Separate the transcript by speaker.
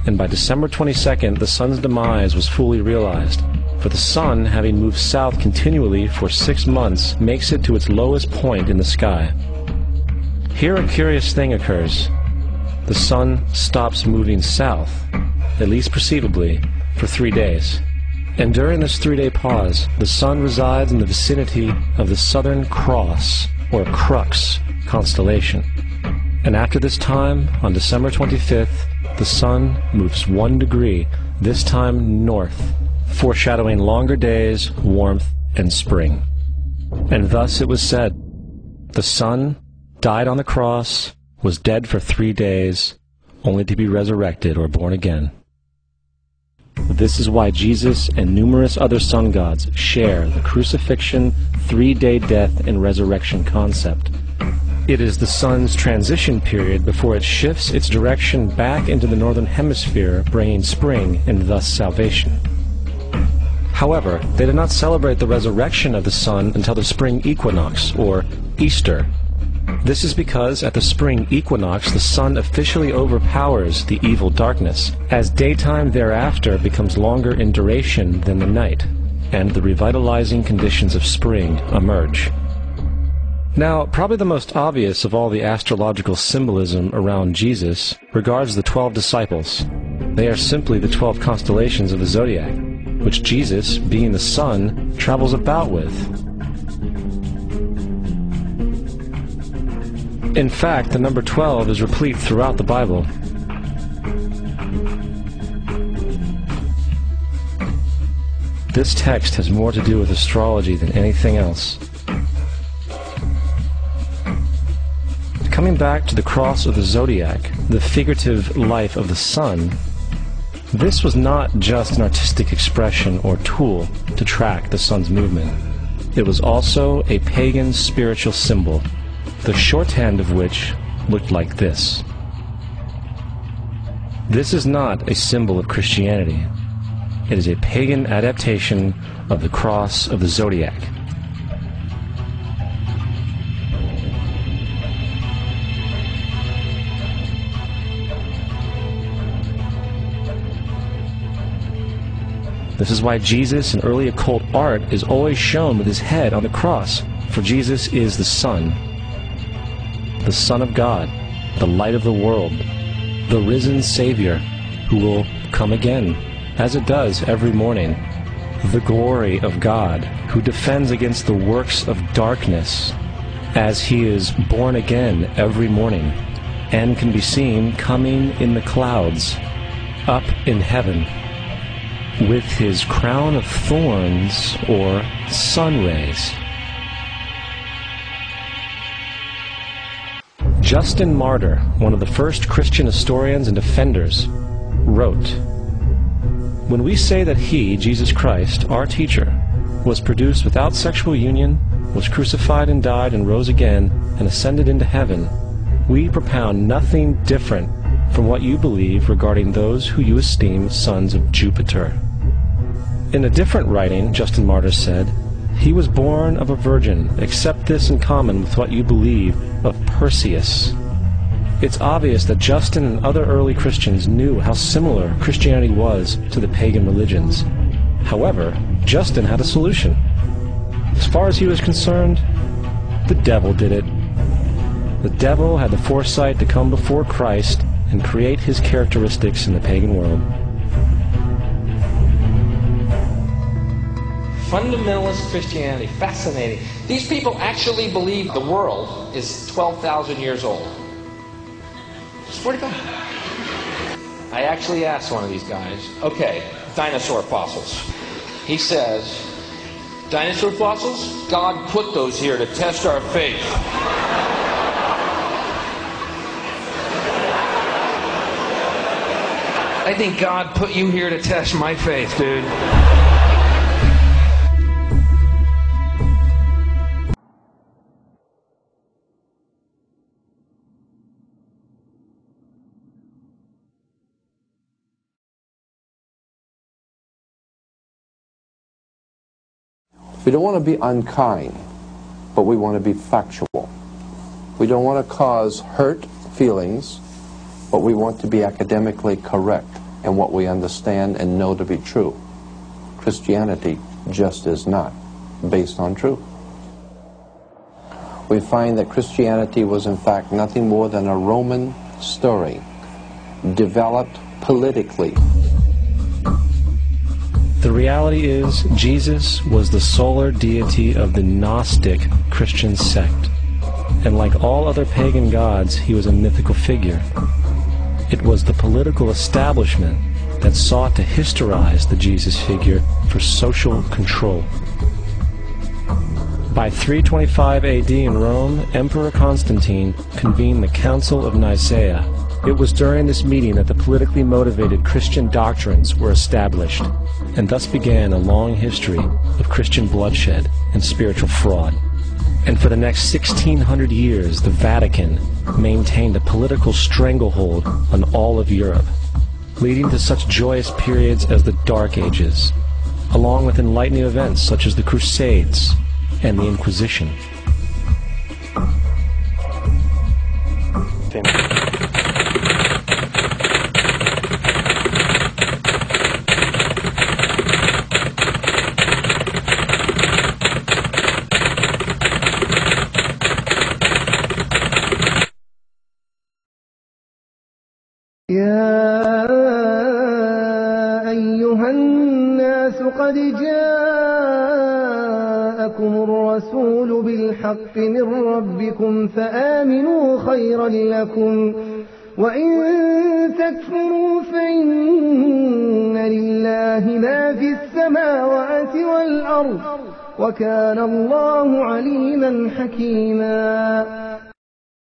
Speaker 1: and by December 22nd, the sun's demise was fully realized. For the sun, having moved south continually for 6 months, makes it to its lowest point in the sky. Here a curious thing occurs. The sun stops moving south, at least perceivably, for 3 days. And during this 3-day pause, the sun resides in the vicinity of the Southern Cross, or Crux, constellation. And after this time, on December 25th, the sun moves 1 degree, this time north, foreshadowing longer days, warmth, and spring. And thus it was said, the sun died on the cross, was dead for 3 days, only to be resurrected or born again. This is why Jesus and numerous other sun gods share the crucifixion, 3-day death, and resurrection concept. It is the sun's transition period before it shifts its direction back into the northern hemisphere, bringing spring and thus salvation. However, they did not celebrate the resurrection of the sun until the spring equinox, or Easter. This is because at the spring equinox the sun officially overpowers the evil darkness, as daytime thereafter becomes longer in duration than the night, and the revitalizing conditions of spring emerge. Now, probably the most obvious of all the astrological symbolism around Jesus regards the 12 disciples. They are simply the 12 constellations of the zodiac, which Jesus, being the sun, travels about with. In fact, the number 12 is replete throughout the Bible. This text has more to do with astrology than anything else. Coming back to the cross of the zodiac, the figurative life of the sun, this was not just an artistic expression or tool to track the sun's movement. It was also a pagan spiritual symbol, the shorthand of which looked like this. This is not a symbol of Christianity. It is a pagan adaptation of the cross of the zodiac. This is why Jesus in early occult art is always shown with his head on the cross, for Jesus is the Son of God, the light of the world, the risen Savior who will come again, as it does every morning, the glory of God who defends against the works of darkness, as he is born again every morning, and can be seen coming in the clouds, up in heaven, with his crown of thorns, or sun rays. Justin Martyr, one of the first Christian historians and defenders, wrote, "When we say that he, Jesus Christ, our teacher, was produced without sexual union, was crucified and died and rose again, and ascended into heaven, we propound nothing different from what you believe regarding those who you esteem sons of Jupiter." In a different writing, Justin Martyr said, "He was born of a virgin, except this in common with what you believe of Perseus." It's obvious that Justin and other early Christians knew how similar Christianity was to the pagan religions. However, Justin had a solution. As far as he was concerned, the devil did it. The devil had the foresight to come before Christ and create his characteristics in the pagan world.
Speaker 2: Fundamentalist Christianity, fascinating. These people actually believe the world is 12,000 years old. Swear to God. I actually asked one of these guys, okay, dinosaur fossils. He says, dinosaur fossils? God put those here to test our faith. I think God put you here to test my faith, dude.
Speaker 3: We don't want to be unkind, but we want to be factual. We don't want to cause hurt feelings, but we want to be academically correct. and what we understand and know to be true. Christianity just is not based on truth. We find that Christianity was in fact nothing more than a Roman story developed politically.
Speaker 1: The reality is, Jesus was the solar deity of the Gnostic Christian sect. And like all other pagan gods, he was a mythical figure. It was the political establishment that sought to historize the Jesus figure for social control. By 325 AD in Rome, Emperor Constantine convened the Council of Nicaea. It was during this meeting that the politically motivated Christian doctrines were established, and thus began a long history of Christian bloodshed and spiritual fraud. And for the next 1600 years, the Vatican maintained a political stranglehold on all of Europe, leading to such joyous periods as the Dark Ages, along with enlightening events such as the Crusades and the Inquisition.
Speaker 4: يا أيها الناس قد جاءكم الرسول بالحق من ربكم فآمنوا خيرا لكم وإن تكفروا فإن لله ما في السماوات والأرض وكان الله عليما حكيما.